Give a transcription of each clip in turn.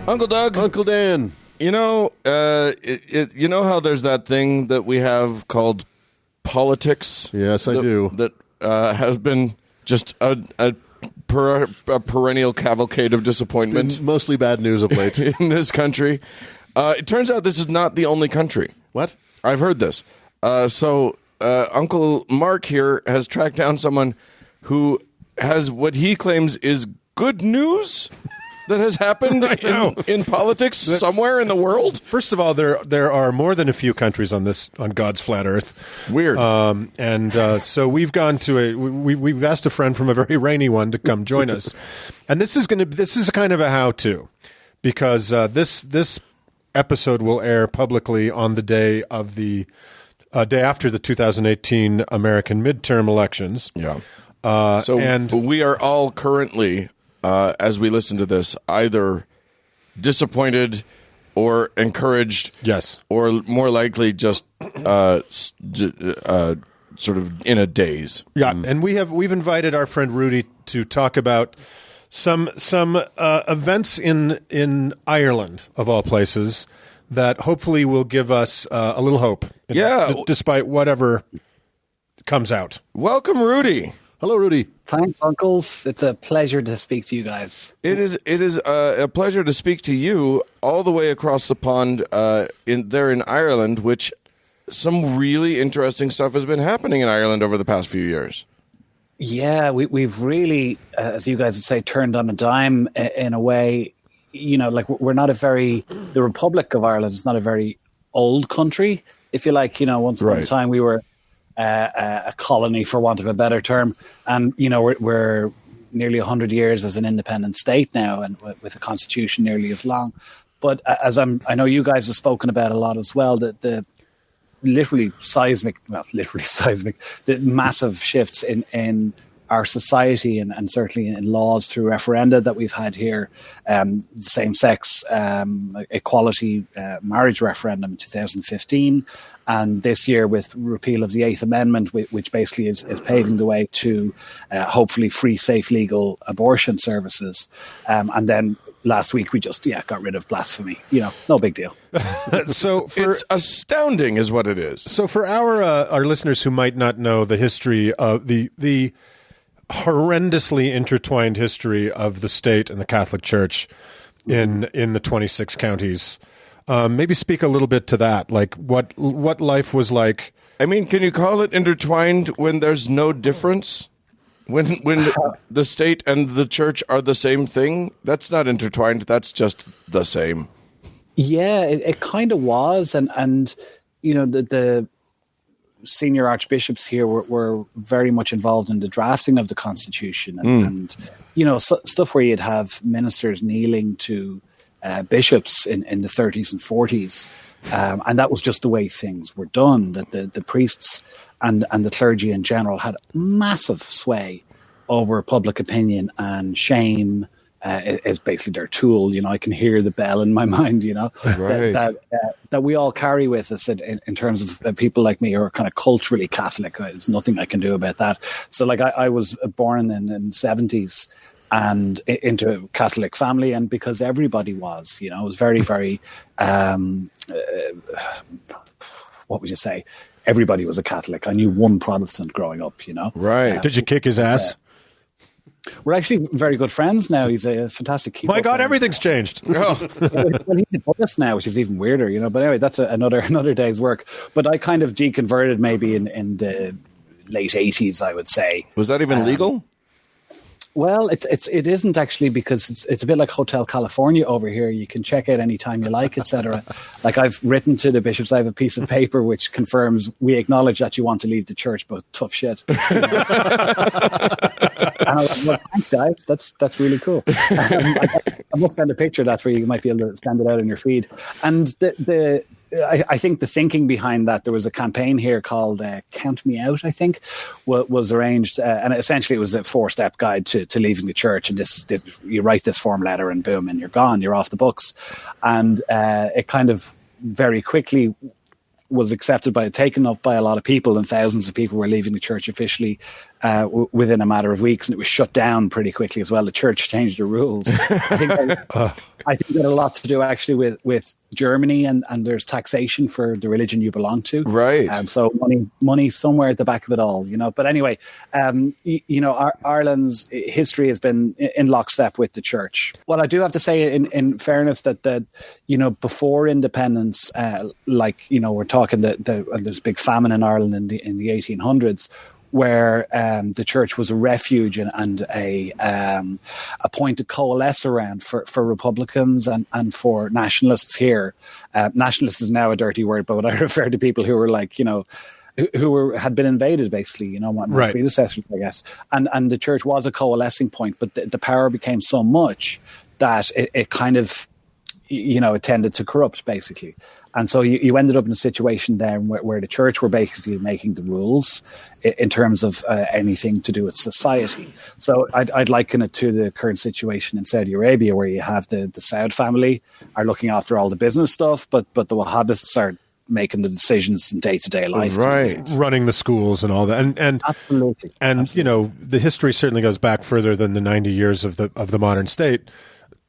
Uncle Doug. Uncle Dan. You know, you know how there's that thing that we have called politics? Yes, I do. That has been just a perennial cavalcade of disappointment. It's been mostly bad news of late. In this country. It turns out this is not the only country. What? I've heard this. So Uncle Mark here has tracked down someone who has what he claims is good news that has happened in politics somewhere in the world. First of all, there are more than a few countries on God's flat Earth. Weird. So we've gone to we've asked a friend from a very rainy one to come join us, and this is kind of a how-to, because this episode will air publicly on the day of the day after the 2018 American midterm elections. Yeah. And we are all currently, as we listen to this, either disappointed or encouraged. Yes. Or more likely just sort of in a daze. Yeah, and we've invited our friend Rudy to talk about some events in Ireland, of all places, that hopefully will give us a little hope. Despite whatever comes out. Welcome, Rudy. Hello, Rudy. Thanks, uncles. It's a pleasure to speak to you guys. It is a pleasure to speak to you all the way across the pond in Ireland, which some really interesting stuff has been happening in Ireland over the past few years. Yeah, we've really, as you guys would say, turned on a dime in a way. You know, like the Republic of Ireland is not a very old country, if you like. You know, once upon a time we were a colony, for want of a better term, and you know we're nearly 100 years as an independent state now, and with a constitution nearly as long. But I know you guys have spoken about a lot as well, the literally seismic, the massive shifts in our society and certainly in laws through referenda that we've had here, same-sex equality marriage referendum in 2015, and this year with repeal of the Eighth Amendment, which basically is paving the way to hopefully free, safe, legal abortion services. And then last week we just got rid of blasphemy. You know, no big deal. So it's astounding, is what it is. So for our listeners who might not know the history of the horrendously intertwined history of the state and the Catholic Church in the 26 counties, maybe speak a little bit to that, like what life was like. I mean, can you call it intertwined when there's no difference? When the state and the church are the same thing? That's not intertwined. That's just the same. Yeah, it kind of was, and you know the senior archbishops here were very much involved in the drafting of the Constitution, and you know stuff where you'd have ministers kneeling to bishops in the 30s and 40s, and that was just the way things were done. That the priests and the clergy in general had massive sway over public opinion, and shame is basically their tool. You know, I can hear the bell in my mind, you know, that we all carry with us in terms of people like me who are kind of culturally Catholic. There's nothing I can do about that. So like I was born in the 70s and into a Catholic family, and because everybody was, you know, it was very, very, what would you say? Everybody was a Catholic. I knew one Protestant growing up, you know. Right. Did you kick his ass? We're actually very good friends now. He's a fantastic keeper. My God, everything's changed. Well, he's a Buddhist now, which is even weirder, you know. But anyway, that's another day's work. But I kind of deconverted maybe in the late 80s, I would say. Was that even legal? Well, it isn't actually, because it's a bit like Hotel California over here. You can check out anytime you like, etc. Like I've written to the bishops, I have a piece of paper which confirms we acknowledge that you want to leave the church, but tough shit. And I was like, well, thanks, guys. That's really cool. I must send a picture of that for you. You might be able to stand it out in your feed. And I think the thinking behind that, there was a campaign here called Count Me Out, I think, was arranged. And essentially it was a 4-step guide to leaving the church. And this you write this form letter and boom, and you're gone. You're off the books. And it kind of very quickly was taken up by a lot of people, and thousands of people were leaving the church officially within a matter of weeks, and it was shut down pretty quickly as well. The church changed the rules. I think that had a lot to do actually with Germany, and there's taxation for the religion you belong to. Right. So money somewhere at the back of it all, But anyway, Ireland's history has been in lockstep with the church. What I do have to say, in fairness, that before independence, we're talking that there's a big famine in Ireland in the 1800s. Where the church was a refuge and a point to coalesce around for Republicans and for nationalists here. Nationalists is now a dirty word, but I refer to people who were had been invaded, basically, my predecessors, I guess. And the church was a coalescing point, but the power became so much that it kind of, it tended to corrupt, basically. And so you ended up in a situation then where the church were basically making the rules in terms of anything to do with society. So I'd liken it to the current situation in Saudi Arabia, where you have the Saud family are looking after all the business stuff, but the Wahhabists are making the decisions in day-to-day life. Right. Running the schools and all that. And absolutely. And, absolutely. The history certainly goes back further than the 90 years of the modern state.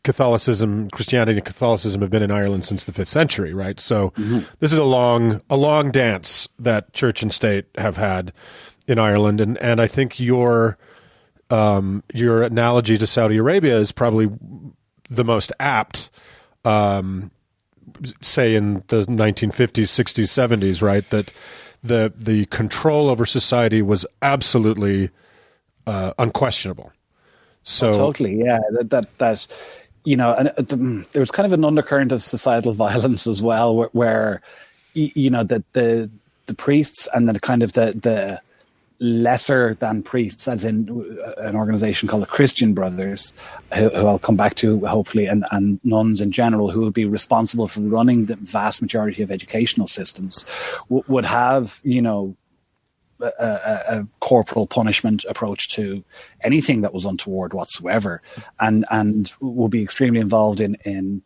Christianity and Catholicism have been in Ireland since the 5th century, right? So this is a long dance that church and state have had in Ireland, and I think your analogy to Saudi Arabia is probably the most apt. Say in the 1950s, 60s, 70s, right? That the control over society was absolutely unquestionable. So totally, yeah. That. And there was kind of an undercurrent of societal violence as well, where that the priests and then kind of the lesser than priests, as in an organization called the Christian Brothers, who I'll come back to hopefully, and nuns in general, who would be responsible for running the vast majority of educational systems, would have a corporal punishment approach to anything that was untoward whatsoever, and will be extremely involved in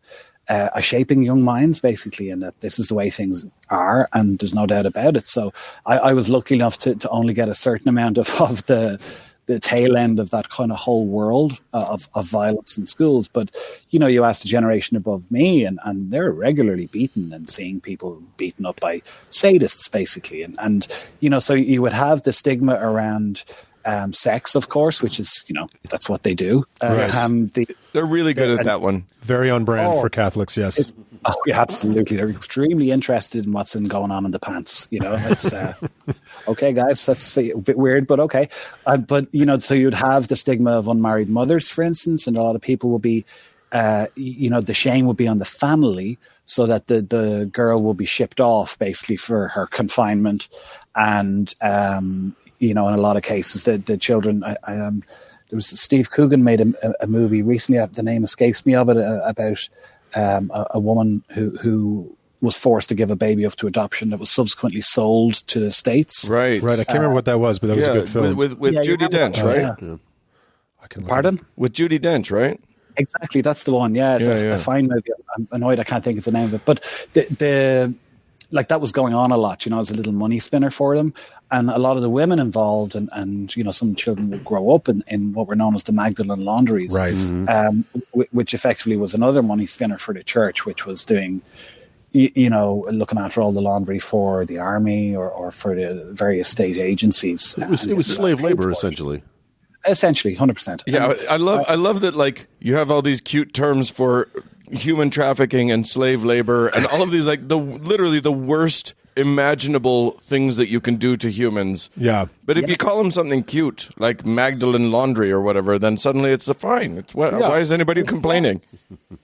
shaping young minds, basically, and that this is the way things are, and there's no doubt about it. So I was lucky enough to only get a certain amount of the tail end of that kind of whole world of violence in schools. But, you ask the generation above me, and they're regularly beaten and seeing people beaten up by sadists, basically. And so you would have the stigma around sex, of course, which is, that's what they do. They're really good at that one. Very on brand for Catholics, yes. Yeah, absolutely. They're extremely interested in what's going on in the pants. It's okay, guys. That's a bit weird, but okay. But so you'd have the stigma of unmarried mothers, for instance, and a lot of people will be, the shame will be on the family, so that the girl will be shipped off basically for her confinement, and in a lot of cases, the children. There was Steve Coogan made a movie recently. The name escapes me of it, about a woman who was forced to give a baby up to adoption that was subsequently sold to the States. Right. I can't remember what that was, but that was a good film. With Judi Dench, right? Yeah. Pardon? With Judi Dench, right? Exactly, that's the one. Yeah, it's a fine movie. I'm annoyed I can't think of the name of it, but the that was going on a lot. As a little money spinner for them, and a lot of the women involved, and some children would grow up in what were known as the Magdalene Laundries, right? Which effectively was another money spinner for the church, which was doing, looking after all the laundry for the army or for the various state agencies. It was slave labor, essentially. Essentially, 100%. Yeah, I love that. You have all these cute terms for human trafficking and slave labor and all of these, literally the worst imaginable things that you can do to humans. Yeah. But if you call them something cute, like Magdalene Laundry or whatever, then suddenly it's a fine. Why is anybody complaining?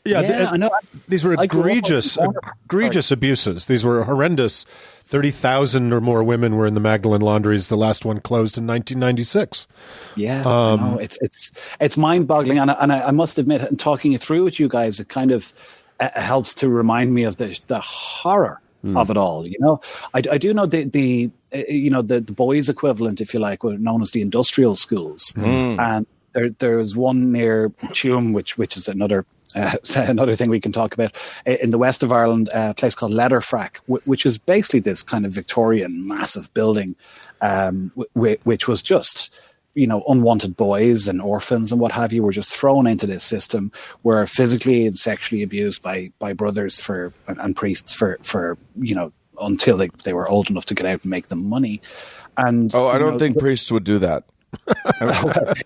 Yeah, I know. These were egregious abuses. These were horrendous. 30,000 or more women were in the Magdalene Laundries. The last one closed in 1996. Yeah, I know. It's mind-boggling, and I must admit, in talking it through with you guys, it kind of helps to remind me of the horror of it all. I do know the boys' equivalent, if you like, were known as the industrial schools, and there's one near Tuam, which is another thing we can talk about in the west of Ireland, a place called Letterfrack, which is basically this kind of Victorian massive building, which was just unwanted boys and orphans and what have you were just thrown into this system, were physically and sexually abused by brothers and priests for until they were old enough to get out and make them money. And I don't think priests would do that.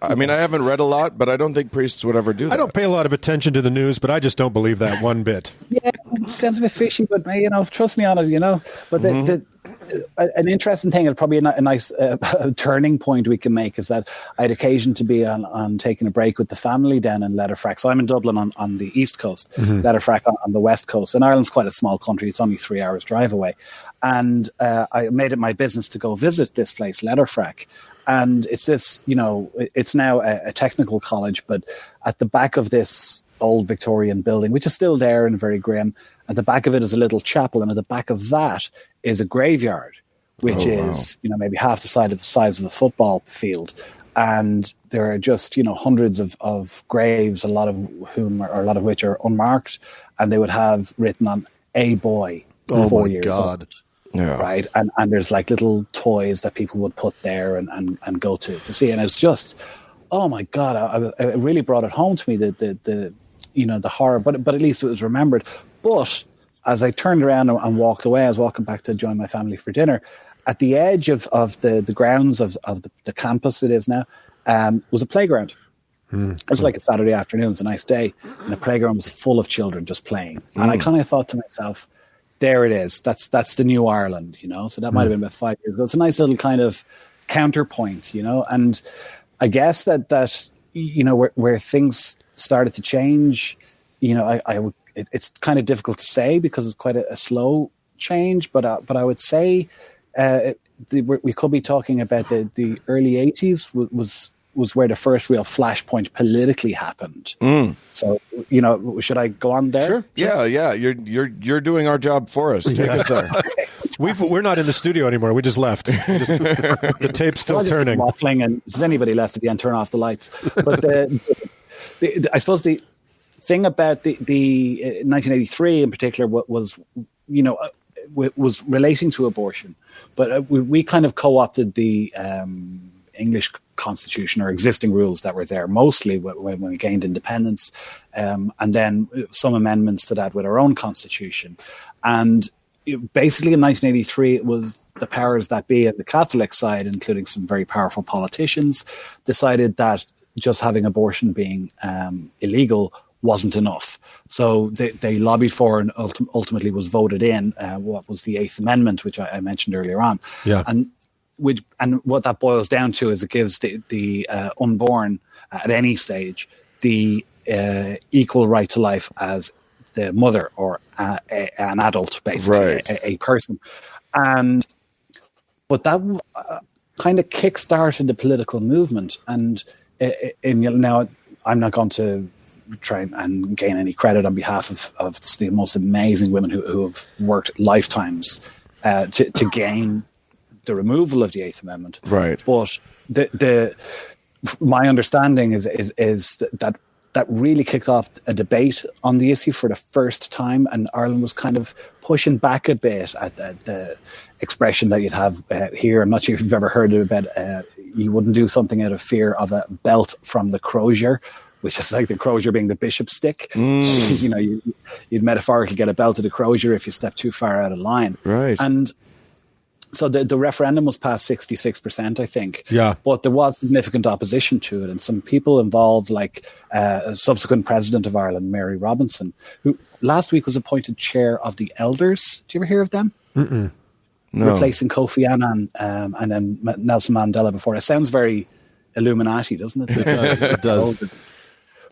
I mean, I haven't read a lot, but I don't think priests would ever do that. I don't pay a lot of attention to the news, but I just don't believe that one bit. Yeah, it sounds a bit fishy, but trust me on it, But an interesting thing, and probably a nice turning point we can make, is that I had occasion to be on taking a break with the family down in Letterfrack. So I'm in Dublin on the east coast, Letterfrack on the west coast. And Ireland's quite a small country. It's only 3 hours drive away. And I made it my business to go visit this place, Letterfrack. And it's this, it's now a technical college, but at the back of this old Victorian building, which is still there and very grim, at the back of it is a little chapel, and at the back of that is a graveyard, which is, maybe half the size of a football field. And there are just, hundreds of graves, a lot of which are unmarked, and they would have written on a boy 4 years old. Yeah. Right. And there's like little toys that people would put there and go to see. And it's just, oh my God, it really brought it home to me, the horror, but at least it was remembered. But as I turned around and walked away, I was walking back to join my family for dinner. At the edge of the grounds of the campus it is now, was a playground. It was like a Saturday afternoon. It was a nice day. And the playground was full of children just playing. And I kind of thought to myself, there it is. That's the new Ireland, So that might have been about 5 years ago. It's a nice little kind of counterpoint, And I guess that where things started to change, it's kind of difficult to say because it's quite a slow change. But I would say we could be talking about the early 80s was where the first real flashpoint politically happened. So, should I go on there? Sure. Yeah. You're doing our job for us. Take us there. We're not in the studio anymore. We just left. The tape's still turning. Waffling, and does anybody left at the end turn off the lights? But I suppose the thing about the 1983 in particular was relating to abortion, but we kind of co-opted the English constitution or existing rules that were there, mostly when we gained independence, and then some amendments to that with our own constitution. And basically in 1983, it was the powers that be at the Catholic side, including some very powerful politicians, decided that just having abortion being illegal wasn't enough. So they lobbied for and ultimately was voted in what was the Eighth Amendment, which I mentioned earlier on. Yeah. And what that boils down to is it gives the unborn at any stage the equal right to life as the mother or an adult, basically, right. a person. But that kind of kick-started the political movement. And now I'm not going to try and gain any credit on behalf of the most amazing women who have worked lifetimes to gain the removal of the Eighth Amendment. Right. But my understanding is that really kicked off a debate on the issue for the first time, and Ireland was kind of pushing back a bit at the expression that you'd have here. I'm not sure if you've ever heard about you wouldn't do something out of fear of a belt from the crozier, which is like the crozier being the bishop's stick. You'd metaphorically get a belt of the crozier if you step too far out of line. Right. And so the referendum was passed 66%, I think. Yeah. But there was significant opposition to it. And some people involved, like a subsequent president of Ireland, Mary Robinson, who last week was appointed chair of the Elders. Do you ever hear of them? Mm-mm. No. Replacing Kofi Annan and then Nelson Mandela before. It sounds very Illuminati, doesn't it? It does.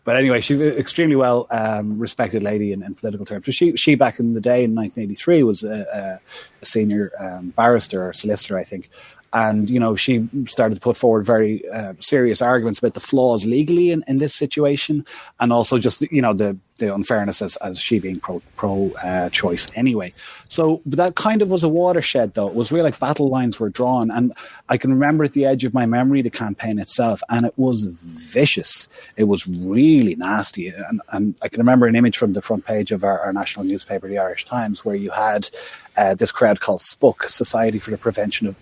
But anyway, she's an extremely well respected lady in political terms. So she back in the day in 1983 was a senior barrister or solicitor, I think. And, she started to put forward very serious arguments about the flaws legally in this situation. And also just, the the unfairness as she being pro choice anyway. So that kind of was a watershed, though. It was really like battle lines were drawn, and I can remember at the edge of my memory the campaign itself, and it was vicious. It was really nasty, and I can remember an image from the front page of our national newspaper, the Irish Times, where you had this crowd called SPUC, Society for the Prevention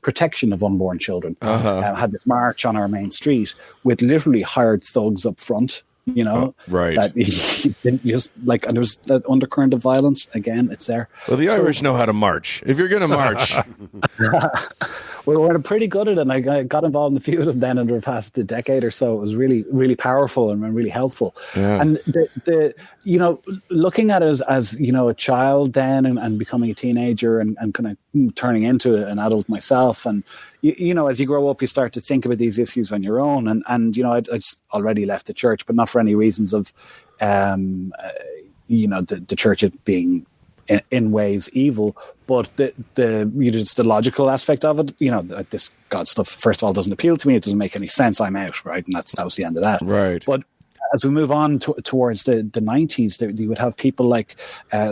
Protection of Unborn Children, had this march on our main street with literally hired thugs up front. Right. That just like, and there was that undercurrent of violence. Again, it's there. Well, the Irish know how to march. If you're going to march, we're pretty good at it. And I got involved in a few of them then in the past decade or so. It was really, really powerful and really helpful. Yeah. And the looking at it as a child then and becoming a teenager and kind of turning into an adult myself, and as you grow up, you start to think about these issues on your own. And I'd already left the church, but not for any reasons of, the church being in ways evil, but just the logical aspect of it. This God stuff, first of all, doesn't appeal to me. It doesn't make any sense. I'm out, right? And that was the end of that. Right. But as we move on towards the 90s, you would have people like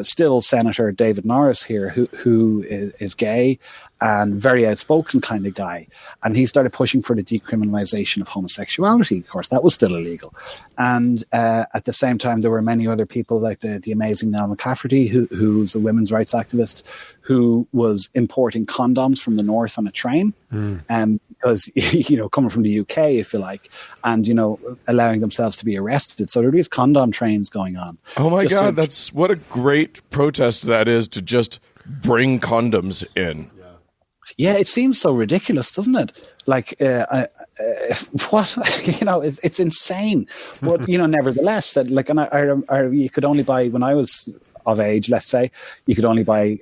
still Senator David Norris here, who is gay and very outspoken kind of guy. And he started pushing for the decriminalization of homosexuality. Of course, that was still illegal. And at the same time, there were many other people like the amazing Niall McCafferty, who's a women's rights activist, who was importing condoms from the north on a train. Because, coming from the UK, if you like, and, allowing themselves to be arrested. So there is condom trains going on. Oh, my God. That's what a great protest that is, to just bring condoms in. Yeah, it seems so ridiculous, doesn't it? Like, what? It's insane. But, nevertheless, that like, and I you could only buy, when I was of age, let's say, you could only buy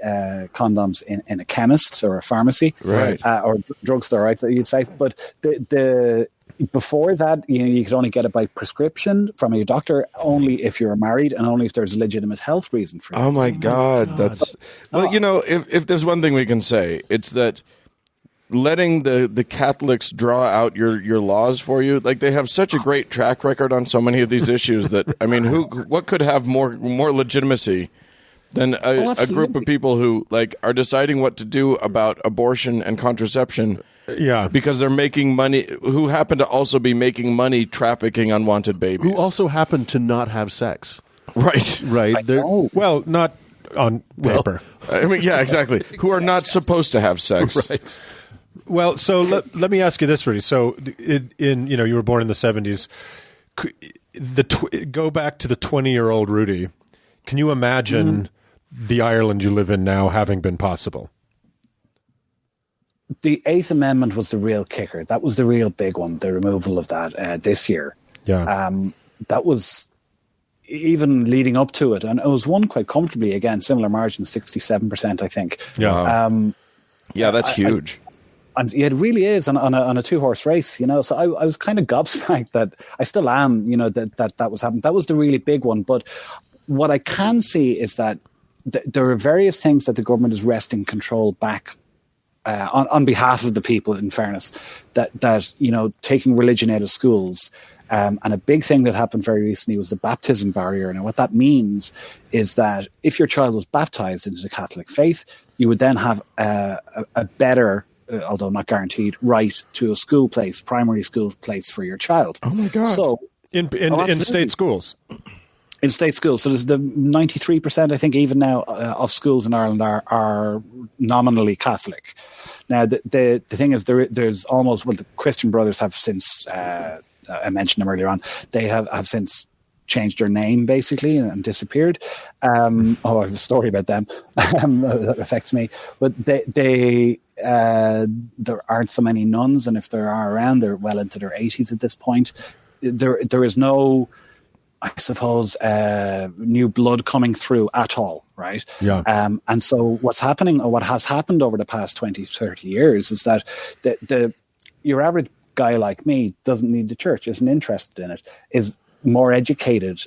condoms in a chemist or a pharmacy, right, or drugstore, right? You'd say, but the before that, you could only get it by prescription from your doctor, only if you're married and only if there's a legitimate health reason for it. Oh my God, that's if there's one thing we can say, it's that letting the Catholics draw out your laws for you, like they have such a great track record on so many of these issues that what could have more legitimacy than a group of people who like are deciding what to do about abortion and contraception. Yeah, because they're making money, who happen to also be making money trafficking unwanted babies. Who also happen to not have sex. Right. Well, not on paper. Yeah, exactly. Who are not supposed to have sex. Right. Well, so let me ask you this, Rudy. So you were born in the 70s. Go back to the 20-year-old Rudy. Can you imagine the Ireland you live in now having been possible? The Eighth Amendment was the real kicker. That was the real big one, the removal of that this year. Yeah. That was even leading up to it. And it was won quite comfortably. Again, similar margin, 67%, I think. Yeah. Yeah, that's huge. And it really is on a two-horse race, So I was kind of gobsmacked that I still am, that was happening. That was the really big one. But what I can see is that there are various things that the government is wresting control back on behalf of the people, in fairness, that taking religion out of schools. And a big thing that happened very recently was the baptism barrier. And what that means is that if your child was baptized into the Catholic faith, you would then have a better, although not guaranteed, right to a school place, primary school place for your child. Oh my God! So in state schools. In state schools, so there's the 93%, I think, even now, of schools in Ireland are nominally Catholic. Now, the thing is, there's almost, the Christian Brothers have since, I mentioned them earlier on, they have since changed their name, basically, and disappeared. I have a story about them that affects me. But there aren't so many nuns, and if there are around, they're well into their 80s at this point. There is no, I suppose, new blood coming through at all, right? Yeah. And so what's happening, or what has happened over the past 20, 30 years is that your average guy like me doesn't need the church, isn't interested in it, is more educated,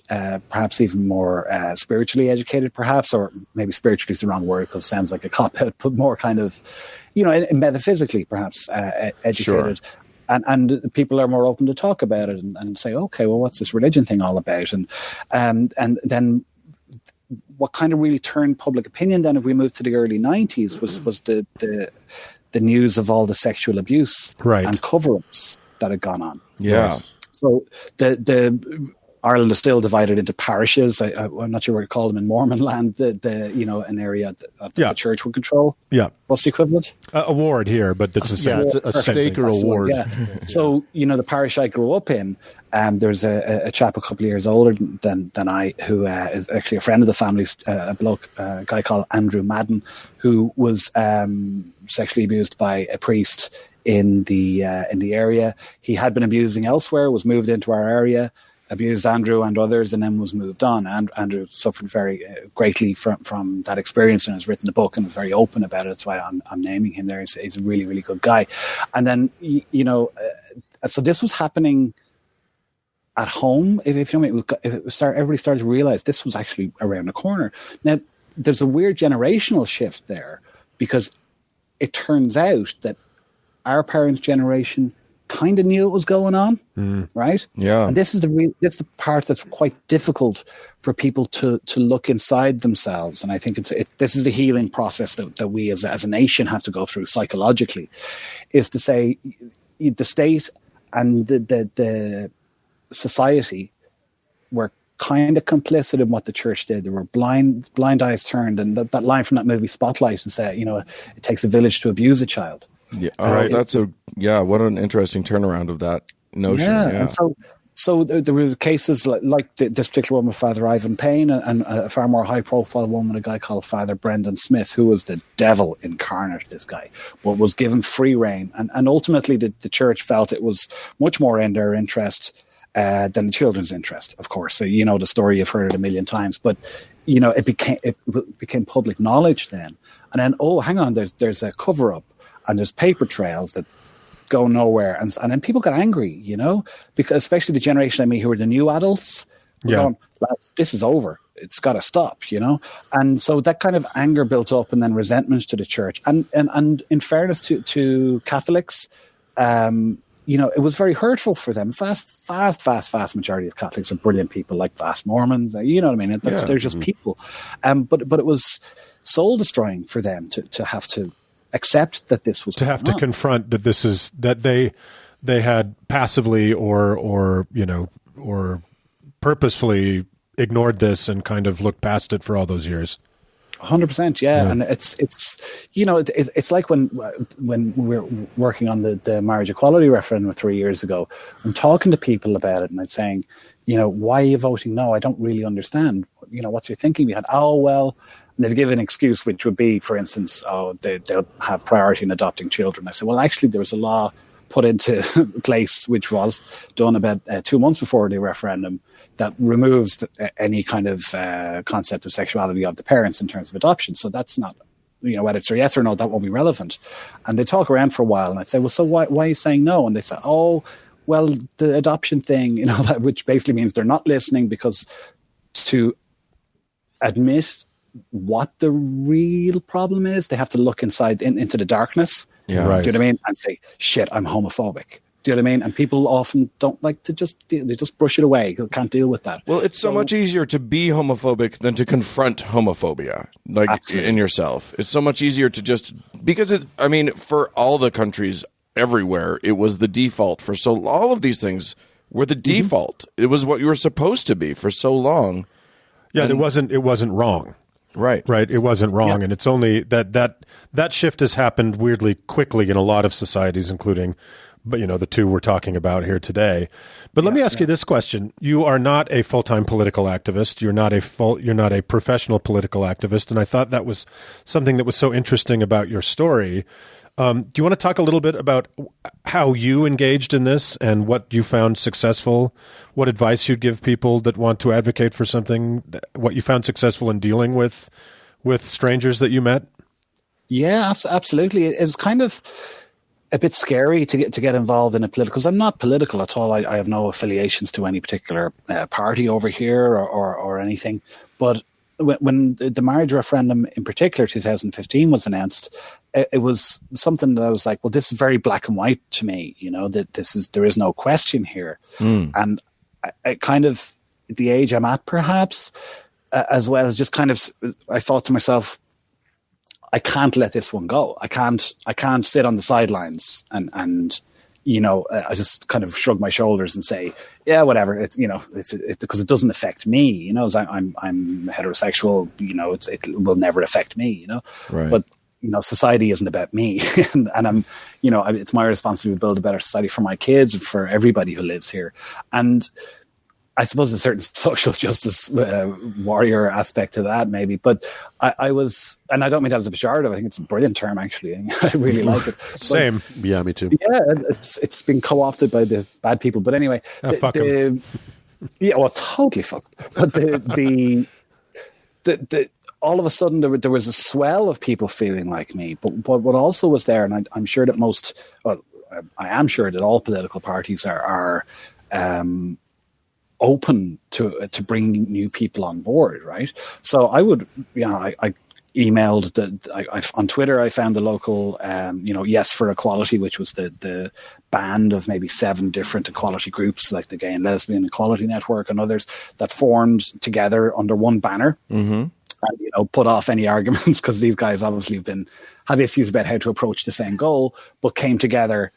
perhaps even more spiritually educated, perhaps, or maybe spiritually is the wrong word because it sounds like a cop-out, but more kind of, metaphysically perhaps educated. Sure. and people are more open to talk about it and say, okay, well, what's this religion thing all about? And then what kind of really turned public opinion then, if we moved to the early 90s, was the news of all the sexual abuse and cover-ups that had gone on. Yeah. So the Ireland is still divided into parishes. I'm not sure what you call them in Mormon land. An area that the church would control. Yeah, what's the equivalent? A ward here, but it's a stake or a ward. Yeah. So the parish I grew up in, there's a chap a couple of years older than I, who is actually a friend of the family, a guy called Andrew Madden, who was sexually abused by a priest in the area. He had been abusing elsewhere, was moved into our area, abused Andrew and others, and then was moved on. And Andrew suffered very greatly from that experience, and has written a book and is very open about it. That's why I'm naming him there. He's a really, really good guy. And then, so this was happening at home. If you know, everybody started to realize this was actually around the corner. Now, there's a weird generational shift there, because it turns out that our parents' generation kind of knew it was going on, right? Yeah. And this is the part that's quite difficult for people to look inside themselves. And I think this is a healing process that we as a nation have to go through psychologically, is to say the state and the society were kind of complicit in what the church did. There were blind eyes turned, and that line from that movie Spotlight, and say, it takes a village to abuse a child. Yeah, what an interesting turnaround of that notion. Yeah. And so there were cases like this particular one with Father Ivan Payne, and a far more high-profile one with a guy called Father Brendan Smith, who was the devil incarnate, this guy, but was given free rein. And ultimately the church felt it was much more in their interest than the children's interest, of course. So, the story, you've heard it a million times, but it became public knowledge then. And then, hang on, there's a cover-up, and there's paper trails that go nowhere. And then people got angry, because especially the generation of me who are the new adults, going, this is over. It's got to stop, And so that kind of anger built up, and then resentment to the church. And in fairness to Catholics, it was very hurtful for them. Vast majority of Catholics are brilliant people, like vast Mormons. You know what I mean? They're just people. But it was soul destroying for them to have to accept that this was to confront that this is that they had passively or purposefully ignored this and kind of looked past it for all those years. 100%, yeah. And it's like when we were working on the marriage equality referendum 3 years ago, I'm talking to people about it, and I'm saying, why are you voting no? I don't really understand. What's your thinking behind? Oh, well. And they'd give an excuse, which would be, for instance, they'll have priority in adopting children. I said, well, actually, there was a law put into place, which was done about 2 months before the referendum, that removes any kind of concept of sexuality of the parents in terms of adoption. So that's not, whether it's a yes or no, that won't be relevant. And they talk around for a while, and I'd say, well, so why are you saying no? And they say, oh, well, the adoption thing, which basically means they're not listening, because to admit what the real problem is, they have to look inside into the darkness. Yeah, right. Do you know what I mean? And say, shit, I'm homophobic. Do you know what I mean? And people often don't like to they just brush it away. They can't deal with that. Well, it's so much easier to be homophobic than to confront homophobia, in yourself. It's so much easier to just, because for all the countries everywhere, it was the default for so, all of these things were the default. It was what you were supposed to be for so long. Yeah, it wasn't wrong. Right. It wasn't wrong. And it's only that shift has happened weirdly quickly in a lot of societies, including, the two we're talking about here today. But let me ask you this question. You are not a full-time political activist. You're not a professional political activist. And I thought that was something that was so interesting about your story. Do you want to talk a little bit about how you engaged in this and what you found successful, what advice you'd give people that want to advocate for something, what you found successful in dealing with strangers that you met? Yeah, absolutely. It was kind of a bit scary to get involved in a political, because I'm not political at all. I have no affiliations to any particular party over here or anything. But when the marriage referendum in particular, 2015, was announced, it was something that I was like, well, this is very black and white to me, that there is no question here. And I kind of, at the age I'm at, perhaps, as well, just kind of, I thought to myself, I can't let this one go. I can't sit on the sidelines and I just kind of shrug my shoulders and say, yeah, whatever. Because it doesn't affect me. As I'm heterosexual. It will never affect me. Right. But society isn't about me, and I'm. It's my responsibility to build a better society for my kids and for everybody who lives here. And I suppose a certain social justice warrior aspect to that, maybe. But I was, and I don't mean that as a pejorative. I think it's a brilliant term, actually. I really like it. Same. But, yeah, me too. Yeah, it's been co-opted by the bad people. But anyway, fuck them. Yeah, well, totally fuck. But the all of a sudden there was a swell of people feeling like me. But what also was there, and I'm sure that I am sure that all political parties are open to bringing new people on board, right? So I would, I emailed on Twitter. I found the local, Yes for Equality, which was the band of maybe 7 different equality groups, like the Gay and Lesbian Equality Network and others, that formed together under one banner. Mm-hmm. And put off any arguments, because these guys obviously have issues about how to approach the same goal, but came together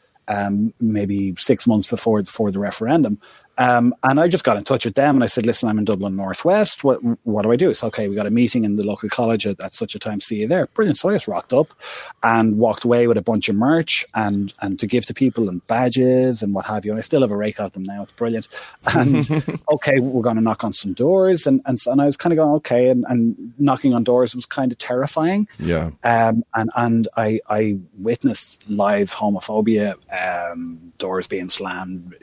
maybe 6 months before the referendum. And I just got in touch with them and I said, listen, I'm in Dublin Northwest. What do I do? It's okay. We got a meeting in the local college at such a time. See you there. Brilliant. So I just rocked up and walked away with a bunch of merch and to give to people and badges and what have you. And I still have a rake of them now. It's brilliant. And okay, we're going to knock on some doors. And I was kind of going, okay. And knocking on doors was kind of terrifying. Yeah. And I witnessed live homophobia, doors being slammed,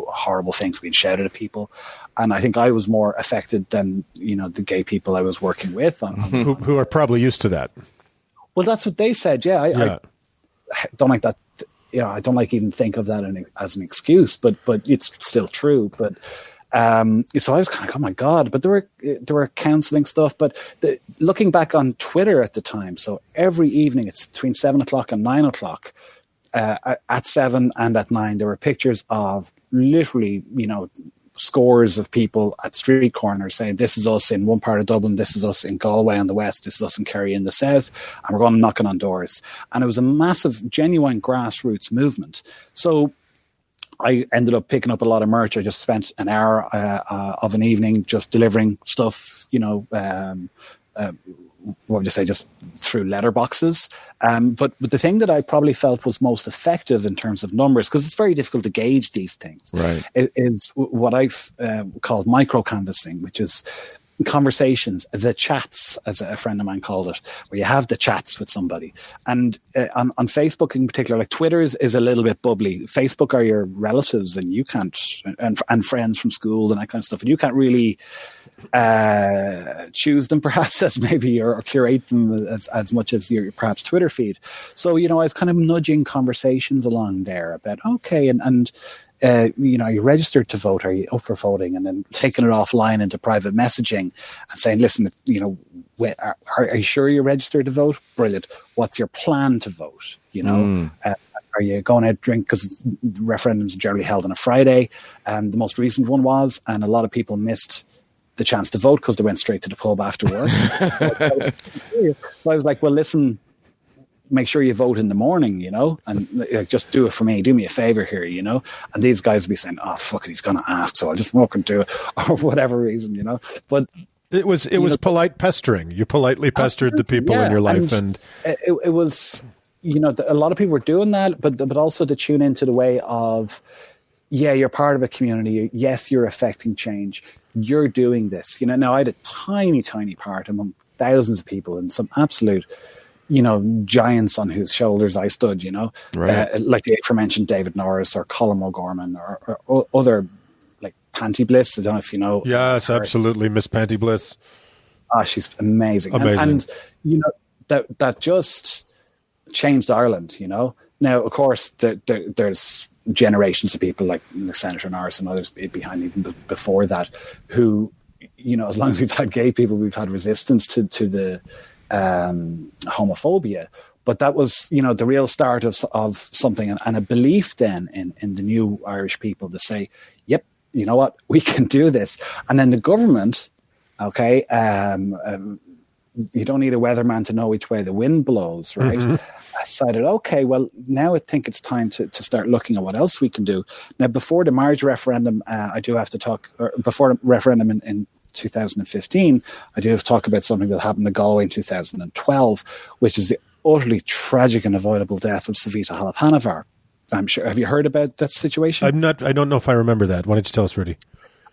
horrible things being shouted at people, and I think I was more affected than the gay people I was working with, who are probably used to that. Well, that's what they said. Yeah, I don't like that. I don't like even think of that as an excuse, but it's still true. But so I was kind of, oh my God! But there were counselling stuff. But looking back on Twitter at the time, so every evening it's between 7 o'clock and 9 o'clock. At 7 and at 9, there were pictures of literally, scores of people at street corners saying, this is us in one part of Dublin, this is us in Galway on the west, this is us in Kerry in the south, and we're going knocking on doors. And it was a massive, genuine grassroots movement. So I ended up picking up a lot of merch. I just spent an hour of an evening just delivering stuff, what would you say, just through letterboxes. But the thing that I probably felt was most effective in terms of numbers, because it's very difficult to gauge these things, right, is what I've called micro-canvassing, which is conversations, the chats, as a friend of mine called it, where you have the chats with somebody. And on Facebook in particular, like Twitter is a little bit bubbly. Facebook are your relatives, and you can't, and friends from school and that kind of stuff, and you can't really choose them perhaps as maybe, or curate them as much as your perhaps Twitter feed. So, I was kind of nudging conversations along there about, okay, and you registered to vote, are you up for voting? And then taking it offline into private messaging and saying, listen, are you sure you're registered to vote? Brilliant. What's your plan to vote? Are you going out to drink? Because referendums are generally held on a Friday. The most recent one was, and a lot of people missed the chance to vote because they went straight to the pub after work. So I was like, well, listen, make sure you vote in the morning, and just do it for me. Do me a favor here, And these guys would be saying, oh, fuck it, he's going to ask, so I'll just walk and do it, or whatever reason, But it was polite pestering. You politely pestered the people in your life. And it was, a lot of people were doing that, but also to tune into the way of, yeah, you're part of a community. Yes, you're affecting change. You're doing this. Now I had a tiny, tiny part among thousands of people and some absolute, giants on whose shoulders I stood, right. Like the aforementioned David Norris or Colin O'Gorman or other, like Panty Bliss. I don't know if you know. Yes, absolutely. Miss Panty Bliss. Ah, she's amazing. And that just changed Ireland, Now, of course, there's generations of people like Senator Norris and others behind even before that who, as long as we've had gay people, we've had resistance to the homophobia. But that was, the real start of something, and a belief then in the new Irish people to say, yep, you know what, we can do this. And then the government, okay, you don't need a weatherman to know which way the wind blows, right? I decided, okay, well, now I think it's time to start looking at what else we can do. Now, before the marriage referendum, I do have to talk, before the referendum in 2015, I do have to talk about something that happened in Galway in 2012, which is the utterly tragic and avoidable death of Savita Halappanavar. I'm sure. Have you heard about that situation? I don't know if I remember that. Why don't you tell us, Rudy?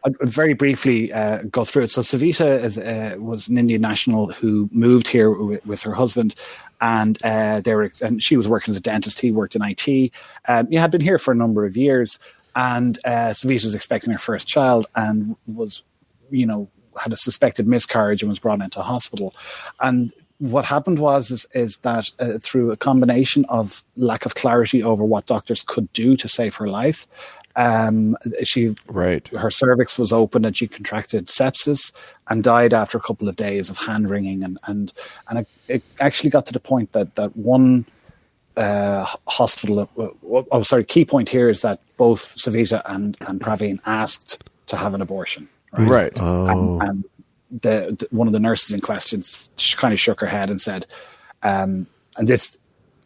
I'll very briefly go through it. So Savita was an Indian national who moved here with her husband, and she was working as a dentist. He worked in IT. He had been here for a number of years, and Savita was expecting her first child and was, had a suspected miscarriage and was brought into hospital. And what happened was that through a combination of lack of clarity over what doctors could do to save her life, her cervix was open and she contracted sepsis and died after a couple of days of hand wringing, and it actually got to the point that one hospital. Key point here is that both Savita and Praveen asked to have an abortion. Right. And one of the nurses in question kind of shook her head and said, and this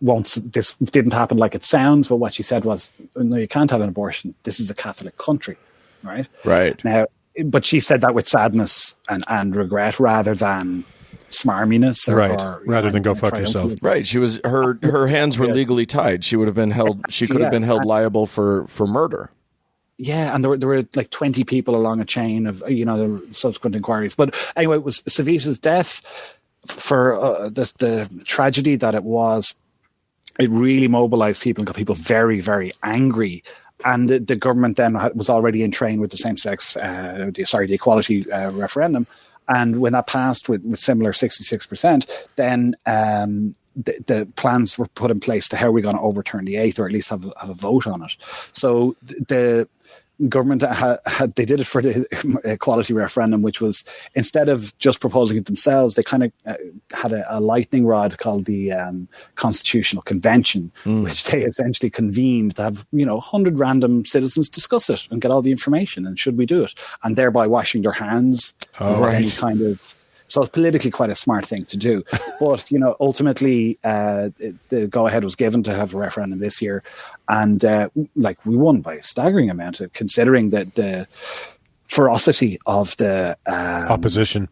didn't happen like it sounds, but what she said was, no, you can't have an abortion. This is a Catholic country, right? Right. Now, but she said that with sadness and regret rather than smarminess. Rather than go fuck yourself. Right. She was, her hands were legally tied. She would have been held, she could have been held liable for murder. Yeah, and there were like 20 people along a chain of, the subsequent inquiries. But anyway, it was Savita's death for the tragedy that it was. It really mobilized people and got people very, very angry. And the government then was already in train with the same-sex, the equality referendum. And when that passed with similar 66%, then the plans were put in place to how are we going to overturn the 8th, or at least have a vote on it. So the government they did it for the equality referendum, which was, instead of just proposing it themselves, they kind of had a lightning rod called the Constitutional Convention, which they essentially convened to have 100 random citizens discuss it and get all the information, and should we do it, and thereby washing their hands of any kind of. So it's politically quite a smart thing to do. But, ultimately, the go-ahead was given to have a referendum this year. And, we won by a staggering amount, considering that the ferocity of the opposition.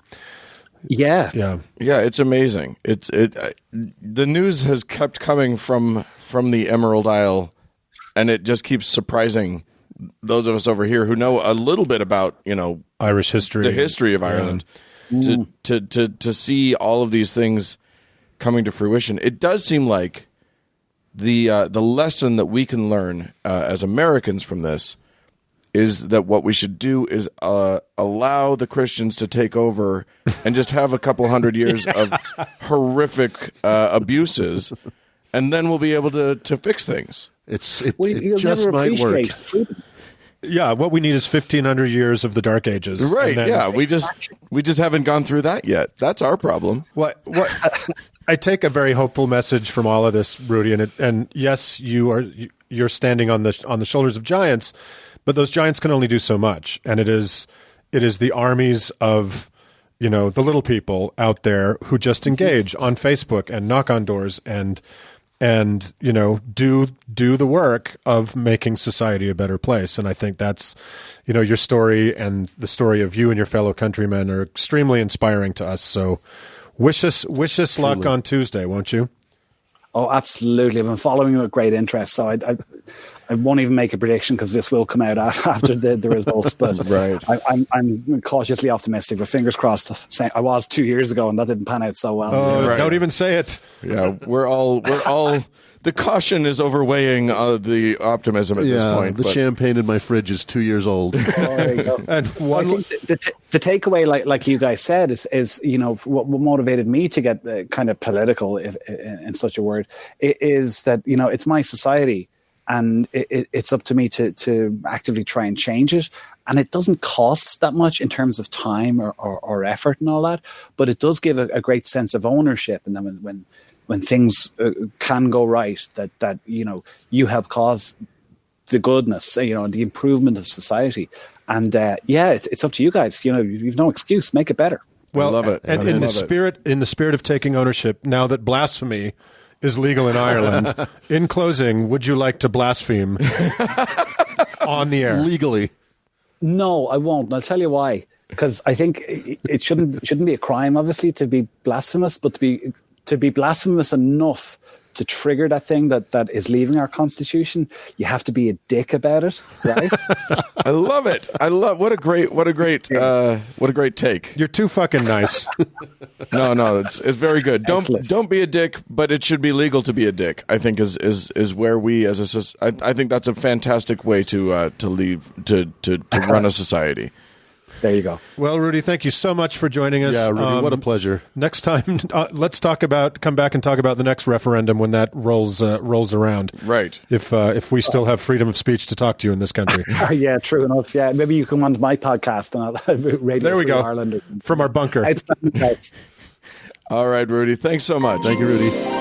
Yeah, it's amazing. The news has kept coming from the Emerald Isle, and it just keeps surprising those of us over here who know a little bit about, Irish history, the history of Ireland. To see all of these things coming to fruition. It does seem like the lesson that we can learn as Americans from this is that what we should do is allow the Christians to take over and just have a couple hundred years of horrific abuses, and then we'll be able to fix things. It just might work. Yeah, what we need is 1,500 years of the Dark Ages. Right, we just haven't gone through that yet. That's our problem. What I take a very hopeful message from all of this, Rudy, and yes, you're standing on the shoulders of giants, but those giants can only do so much, and it is the armies of the little people out there who just engage on Facebook and knock on doors and do the work of making society a better place. And I think that's, your story and the story of you and your fellow countrymen are extremely inspiring to us. So wish us luck on Tuesday, won't you? Oh, absolutely. I've been following you with great interest. So I won't even make a prediction because this will come out after the results. But right. I'm cautiously optimistic. But fingers crossed. I was 2 years ago, and that didn't pan out so well. Oh, right. Don't even say it. Yeah, we're all. The caution is overweighing the optimism at this point. The champagne in my fridge is 2 years old. Oh, there you go. And I think the takeaway, like you guys said, is what motivated me to get kind of political, in such a word, is that it's my society. and it's up to me to actively try and change it. And it doesn't cost that much in terms of time or effort and all that, but it does give a great sense of ownership. And then when things can go right, that you help cause the goodness, and the improvement of society. And it's up to you guys. You've no excuse. Make it better. Well, I love it. And in the spirit of taking ownership, now that blasphemy is legal in Ireland, in closing, would you like to blaspheme on the air Legally. No, I won't. And I'll tell you why. Because I think it shouldn't be a crime, obviously, to be blasphemous, but to be blasphemous enough to trigger that thing that is leaving our constitution, you have to be a dick about it, right? I love it. What a great take. You're too fucking nice. No, it's very good. Don't be a dick, but it should be legal to be a dick. I think is where we as a I think that's a fantastic way to run a society. There you go. Well, Rudy, thank you so much for joining us. Yeah, Rudy, what a pleasure. Next time, let's come back and talk about the next referendum when that rolls around. Right. If we still have freedom of speech to talk to you in this country. Yeah, true enough. Yeah, maybe you come onto my podcast and I'll have Radio there we Free go. Ireland. From our bunker. Outstanding, guys. All right, Rudy. Thanks so much. Thank you, Rudy.